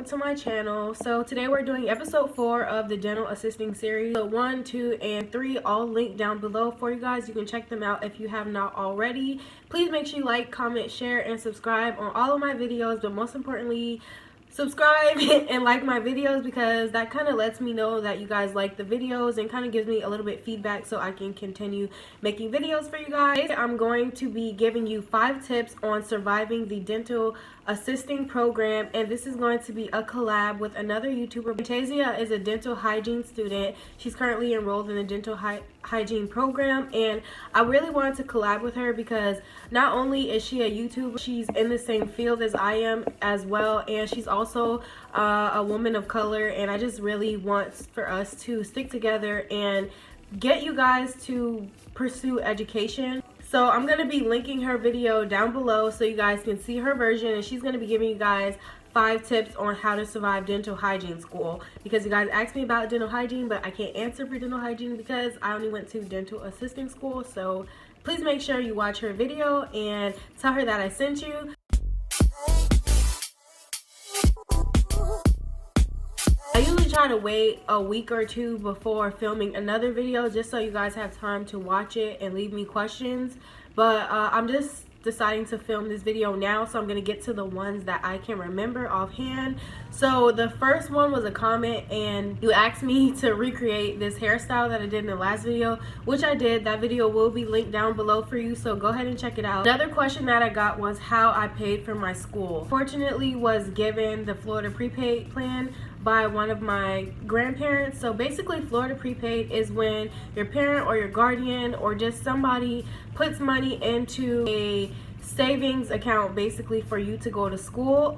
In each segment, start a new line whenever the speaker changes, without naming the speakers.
welcome to my channel. So today we're doing episode 4 of the dental assisting series. So 1, 2, and 3 all linked down below for you guys. You can check them out if you have not already. Please make sure you like, comment, share, and subscribe on all of my videos, but most importantly, subscribe and like my videos, because that kind of lets me know that you guys like the videos and kind of gives me a little bit feedback so I can continue making videos for you guys. I'm going to be giving you 5 tips on surviving the dental assisting program, and this is going to be a collab with another YouTuber. Fantasia is a dental hygiene student. She's currently enrolled in the dental hygiene program, and I really wanted to collab with her because not only is she a YouTuber, she's in the same field as I am as well, and she's also a woman of color, and I just really want for us to stick together and get you guys to pursue education. So I'm going to be linking her video down below so you guys can see her version, and she's going to be giving you guys 5 tips on how to survive dental hygiene school, because you guys asked me about dental hygiene, but I can't answer for dental hygiene because I only went to dental assisting school. So please make sure you watch her video and tell her that I sent you. I usually try to wait a week or 2 before filming another video just so you guys have time to watch it and leave me questions, but I'm just deciding to film this video now, so I'm going to get to the ones that I can remember offhand. So the first one was a comment, and you asked me to recreate this hairstyle that I did in the last video, which I did. That video will be linked down below for you, so go ahead and check it out. Another question that I got was how I paid for my school. Fortunately, was given the Florida prepaid plan by one of my grandparents. So basically, Florida prepaid is when your parent or your guardian or just somebody puts money into a savings account basically for you to go to school.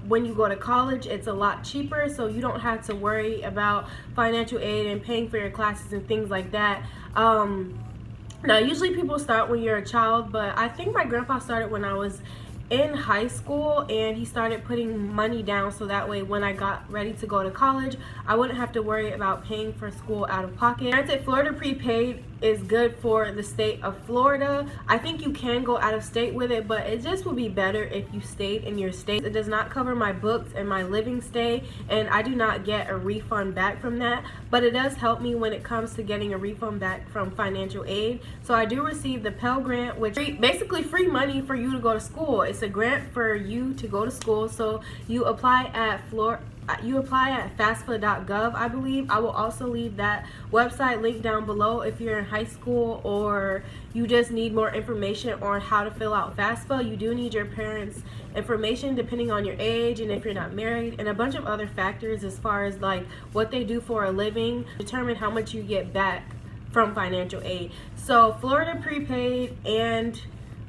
When you go to college, it's a lot cheaper, so you don't have to worry about financial aid and paying for your classes and things like that. Now usually people start when you're a child, but I think my grandpa started when I was in high school, and he started putting money down so that way when I got ready to go to college, I wouldn't have to worry about paying for school out of pocket. Granted, Florida prepaid is good for the state of Florida. I think you can go out of state with it, but it just would be better if you stayed in your state. It does not cover my books and my living stay, and I do not get a refund back from that, but it does help me when it comes to getting a refund back from financial aid. So I do receive the Pell Grant, which basically free money for you to go to school. It's a grant for you to go to school, so you apply at FAFSA.gov, I believe. I will also leave that website link down below if you're in high school or you just need more information on how to fill out FAFSA. You do need your parents' information depending on your age and if you're not married, and a bunch of other factors as far as like what they do for a living determine how much you get back from financial aid. So Florida prepaid and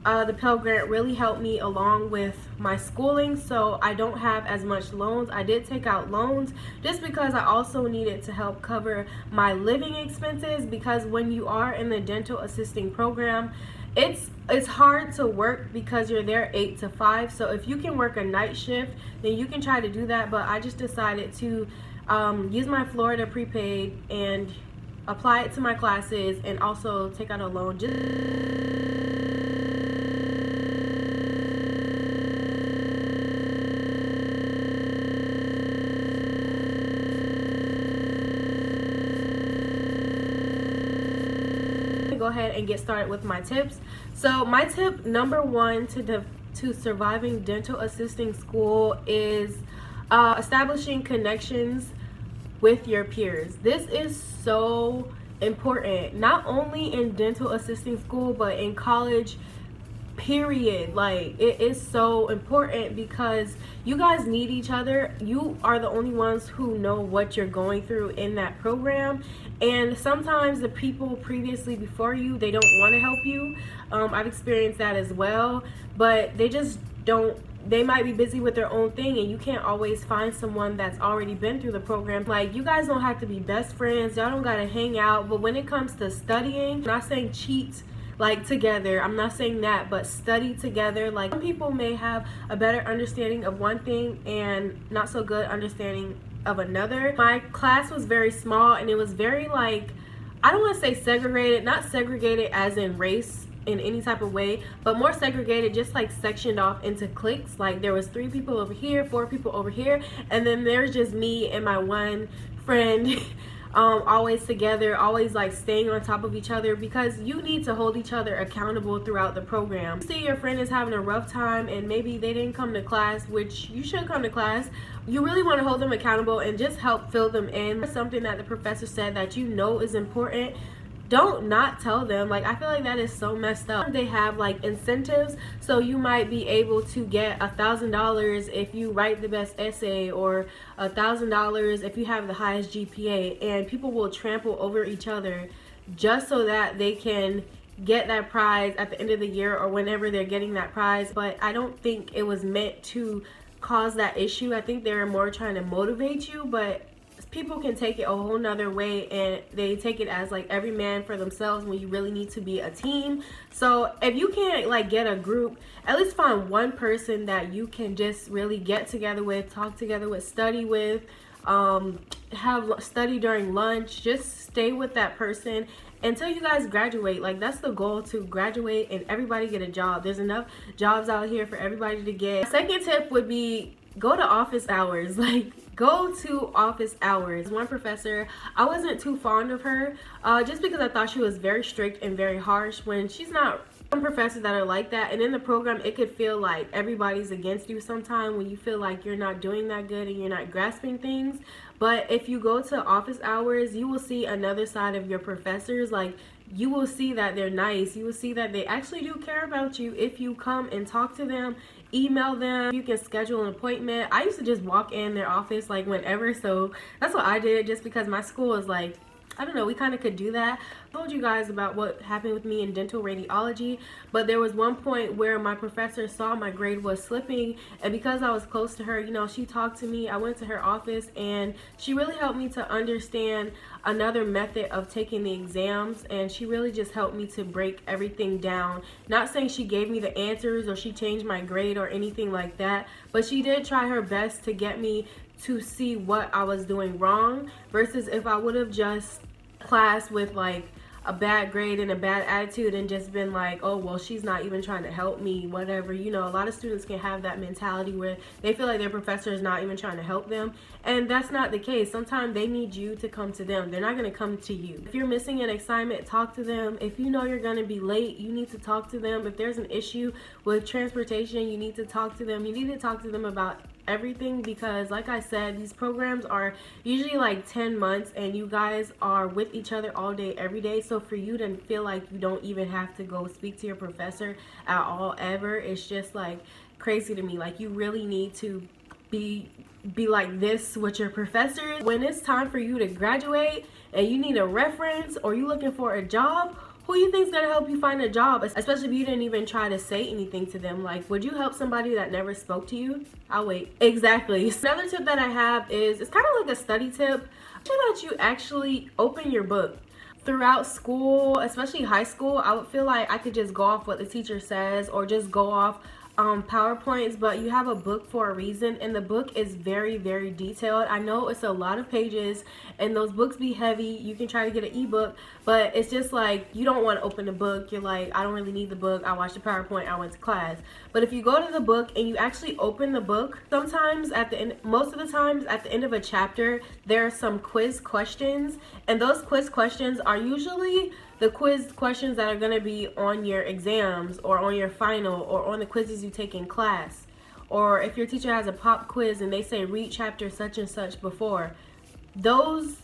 the Pell Grant really helped me along with my schooling, so I don't have as much loans. I did take out loans just because I also needed to help cover my living expenses, because when you are in the dental assisting program, it's hard to work because you're there 8 to 5. So if you can work a night shift, then you can try to do that, but I just decided to use my Florida prepaid and apply it to my classes and also take out a loan go ahead and get started with my tips. So my tip number 1 to surviving dental assisting school is establishing connections with your peers. This is so important, not only in dental assisting school but in college, period. Like, it is so important because you guys need each other. You are the only ones who know what you're going through in that program, and sometimes the people previously before you, they don't want to help you. I've experienced that as well, but they just don't. They might be busy with their own thing, and you can't always find someone that's already been through the program. Like, you guys don't have to be best friends, y'all don't gotta hang out, but when it comes to studying, I'm not saying cheat like together, I'm not saying that, but study together. Like, some people may have a better understanding of one thing and not so good understanding of another. My class was very small, and it was very, like, I don't want to say segregated, not segregated as in race in any type of way, but more segregated, just like sectioned off into cliques. Like there was 3 people over here, 4 people over here, and then there's just me and my one friend always together, always like staying on top of each other, because you need to hold each other accountable throughout the program. See your friend is having a rough time and maybe they didn't come to class, which you should come to class. You really want to hold them accountable and just help fill them in. Something that the professor said that you know is important, don't not tell them. Like, I feel like that is so messed up. They have like incentives, so you might be able to get $1,000 if you write the best essay, or $1,000 if you have the highest GPA, and people will trample over each other just so that they can get that prize at the end of the year or whenever they're getting that prize. But I don't think it was meant to cause that issue. I think they're more trying to motivate you, but people can take it a whole nother way, and they take it as like every man for themselves when you really need to be a team. So if you can't like get a group, at least find one person that you can just really get together with, talk together with, study with, have study during lunch. Just stay with that person until you guys graduate. Like, that's the goal, to graduate and everybody get a job. There's enough jobs out here for everybody to get. Second tip would be go to office hours. Like, go to office hours. One professor, I wasn't too fond of her, just because I thought she was very strict and very harsh, when she's not. Some professors that are like that, and in the program it could feel like everybody's against you sometimes when you feel like you're not doing that good and you're not grasping things. But if you go to office hours, you will see another side of your professors. Like, you will see that they're nice. You will see that they actually do care about you if you come and talk to them, email them. You can schedule an appointment. I used to just walk in their office like whenever, so that's what I did, just because my school is like, I don't know, we kind of could do that. I told you guys about what happened with me in dental radiology, but there was one point where my professor saw my grade was slipping, and because I was close to her, you know, she talked to me. I went to her office and she really helped me to understand another method of taking the exams, and she really just helped me to break everything down. Not saying she gave me the answers or she changed my grade or anything like that, but she did try her best to get me to see what I was doing wrong, versus if I would have just class with like a bad grade and a bad attitude and just been like, oh well, she's not even trying to help me, whatever. You know, a lot of students can have that mentality where they feel like their professor is not even trying to help them, and that's not the case. Sometimes they need you to come to them. They're not going to come to you. If you're missing an assignment, talk to them. If you know you're going to be late, you need to talk to them. If there's an issue with transportation, you need to talk to them. You need to talk to them about everything, because like I said, these programs are usually like 10 months and you guys are with each other all day every day. So for you to feel like you don't even have to go speak to your professor at all ever, it's just like crazy to me. Like, you really need to be like this with your professors. When it's time for you to graduate and you need a reference or you looking for a job, who you think is going to help you find a job? Especially if you didn't even try to say anything to them. Like, would you help somebody that never spoke to you? I'll wait. Exactly. Another tip that I have is, it's kind of like a study tip. Make sure that you actually open your book. Throughout school, especially high school, I would feel like I could just go off what the teacher says or just go off PowerPoints, but you have a book for a reason, and the book is very, very detailed. I know it's a lot of pages and those books be heavy. You can try to get an ebook, but it's just like, you don't want to open the book. You're like, I don't really need the book. I watched the PowerPoint, I went to class. But if you go to the book and you actually open the book, sometimes at the end, most of the times at the end of a chapter, there are some quiz questions, and those quiz questions are usually the quiz questions that are going to be on your exams or on your final or on the quizzes you take in class. Or if your teacher has a pop quiz and they say read chapter such and such before, those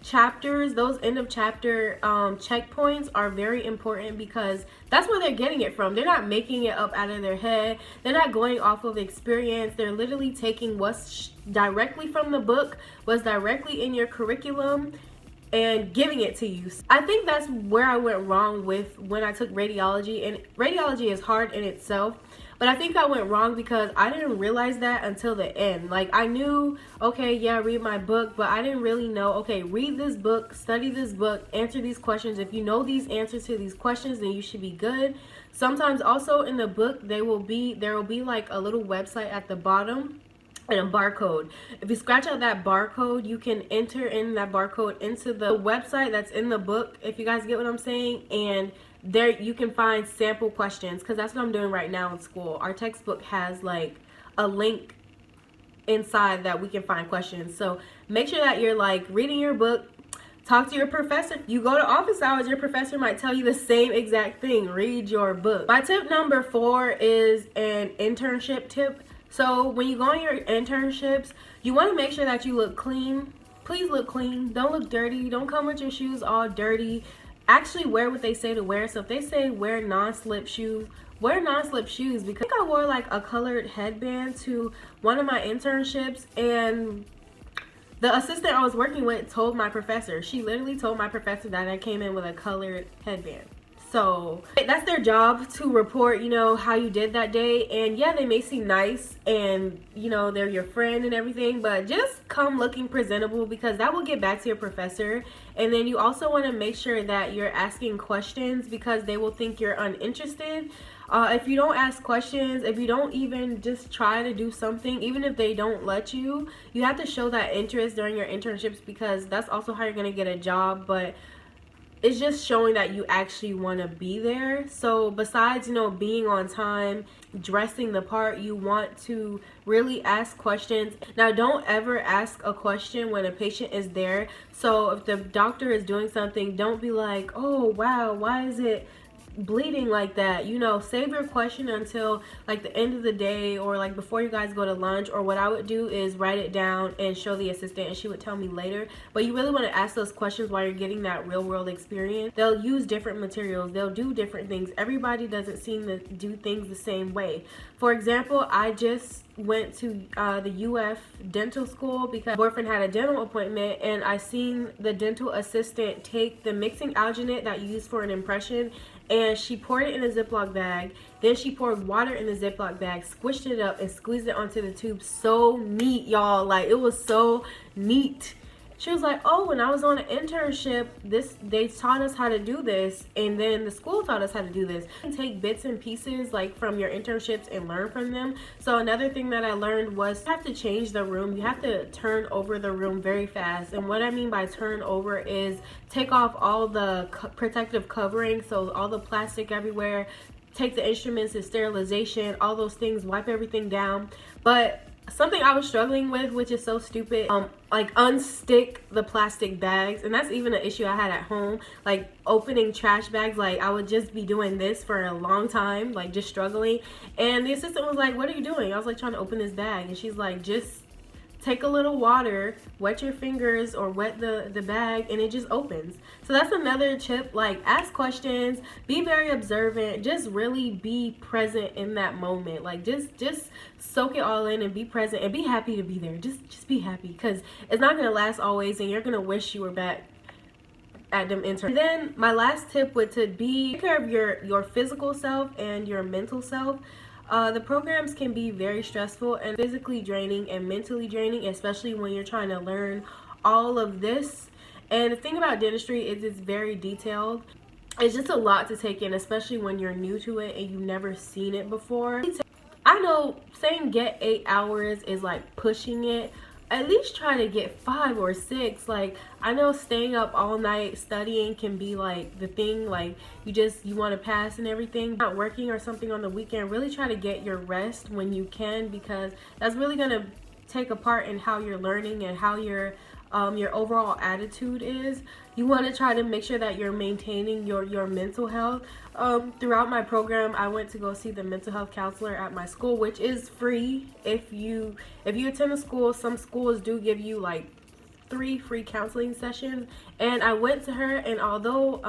chapters, those end of chapter checkpoints are very important, because that's where they're getting it from. They're not making it up out of their head. They're not going off of experience. They're literally taking what's directly from the book, what's directly in your curriculum, and giving it to you. I think that's where I went wrong with when I took radiology, and radiology is hard in itself, but I think I went wrong because I didn't realize that until the end. Like, I knew, okay, yeah, read my book, but I didn't really know, okay, read this book, study this book, answer these questions. If you know these answers to these questions, then you should be good. Sometimes also in the book, there will be like a little website at the bottom and a barcode. If you scratch out that barcode, you can enter in that barcode into the website that's in the book, if you guys get what I'm saying, and there you can find sample questions, because that's what I'm doing right now in school. Our textbook has like a link inside that we can find questions. So make sure that you're like reading your book. Talk to your professor. You go to office hours, your professor might tell you the same exact thing. Read your book. My tip number 4 is an internship tip. So when you go on your internships, you want to make sure that you look clean. Please look clean. Don't look dirty. Don't come with your shoes all dirty. Actually wear what they say to wear. So if they say wear non-slip shoes, wear non-slip shoes. Because I think I wore like a colored headband to one of my internships, and the assistant I was working with told my professor. She literally told my professor that I came in with a colored headband. So that's their job, to report, you know, how you did that day. And yeah, they may seem nice and, you know, they're your friend and everything, but just come looking presentable, because that will get back to your professor. And then you also want to make sure that you're asking questions, because they will think you're uninterested. If you don't ask questions, if you don't even just try to do something, even if they don't let you, you have to show that interest during your internships, because that's also how you're going to get a job. But it's just showing that you actually want to be there. So besides, you know, being on time, dressing the part, you want to really ask questions. Now, don't ever ask a question when a patient is there. So if the doctor is doing something, don't be like, oh wow, why is it bleeding like that? You know, save your question until like the end of the day, or like before you guys go to lunch. Or what I would do is write it down and show the assistant, and she would tell me later. But you really want to ask those questions while you're getting that real world experience. They'll use different materials, they'll do different things. Everybody doesn't seem to do things the same way. For example, I just went to the UF dental school because my boyfriend had a dental appointment, and I seen the dental assistant take the mixing alginate that you use for an impression, and she poured it in a Ziploc bag. Then she poured water in the Ziploc bag, squished it up, and squeezed it onto the tube. So neat, y'all. Like, it was so neat. She was like, oh, when I was on an internship, they taught us how to do this, and then the school taught us how to do this. You can take bits and pieces like from your internships and learn from them. So another thing that I learned was you have to change the room. You have to turn over the room very fast. And what I mean by turn over is take off all the protective covering, so all the plastic everywhere, take the instruments and sterilization, all those things, wipe everything down. But something I was struggling with, which is so stupid, like unstick the plastic bags. And that's even an issue I had at home, like opening trash bags. Like, I would just be doing this for a long time, like just struggling. And the assistant was like, what are you doing? I was like, trying to open this bag. And she's like, just take a little water, wet your fingers or wet the bag, and it just opens. So that's another tip. Like, ask questions, be very observant, just really be present in that moment. Like, just soak it all in and be present and be happy to be there. Just be happy, because it's not gonna last always, and you're gonna wish you were back at them interns. Then my last tip would to be take care of your physical self and your mental self. The programs can be very stressful and physically draining and mentally draining, especially when you're trying to learn all of this. And the thing about dentistry is it's very detailed. It's just a lot to take in, especially when you're new to it and you've never seen it before. I know saying get 8 hours is like pushing it. At least try to get 5 or 6. Like, I know staying up all night studying can be like the thing, like you want to pass and everything. Not working or something on the weekend, really try to get your rest when you can, because that's really going to take a part in how you're learning and how your overall attitude is. You want to try to make sure that you're maintaining your mental health. Throughout my program, I went to go see the mental health counselor at my school, which is free. If you attend a school, some schools do give you like 3 free counseling sessions. And I went to her, and although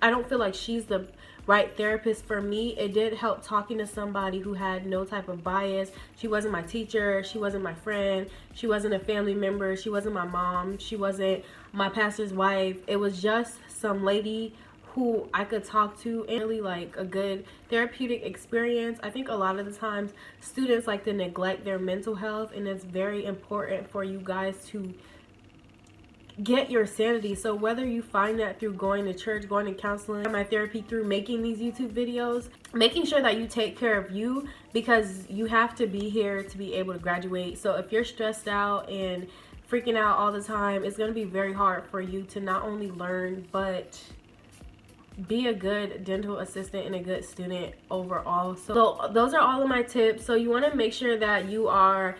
I don't feel like she's the right therapist for me, it did help talking to somebody who had no type of bias. She wasn't my teacher, she wasn't my friend, she wasn't a family member, she wasn't my mom, she wasn't my pastor's wife. It was just some lady who I could talk to, and really like a good therapeutic experience. I think a lot of the times students like to neglect their mental health, and it's very important for you guys to get your sanity. So whether you find that through going to church, going to counseling, my therapy through making these YouTube videos, making sure that you take care of you, because you have to be here to be able to graduate. So if you're stressed out and freaking out all the time, it's going to be very hard for you to not only learn but be a good dental assistant and a good student overall. So those are all of my tips. So you want to make sure that you are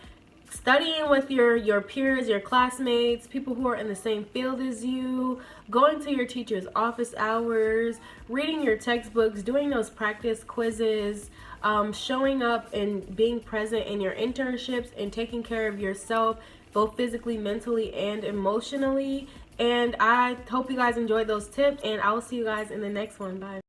studying with your peers, your classmates, people who are in the same field as you, going to your teacher's office hours, reading your textbooks, doing those practice quizzes, showing up and being present in your internships, and taking care of yourself both physically, mentally, and emotionally. And I hope you guys enjoyed those tips, and I will see you guys in the next one. Bye.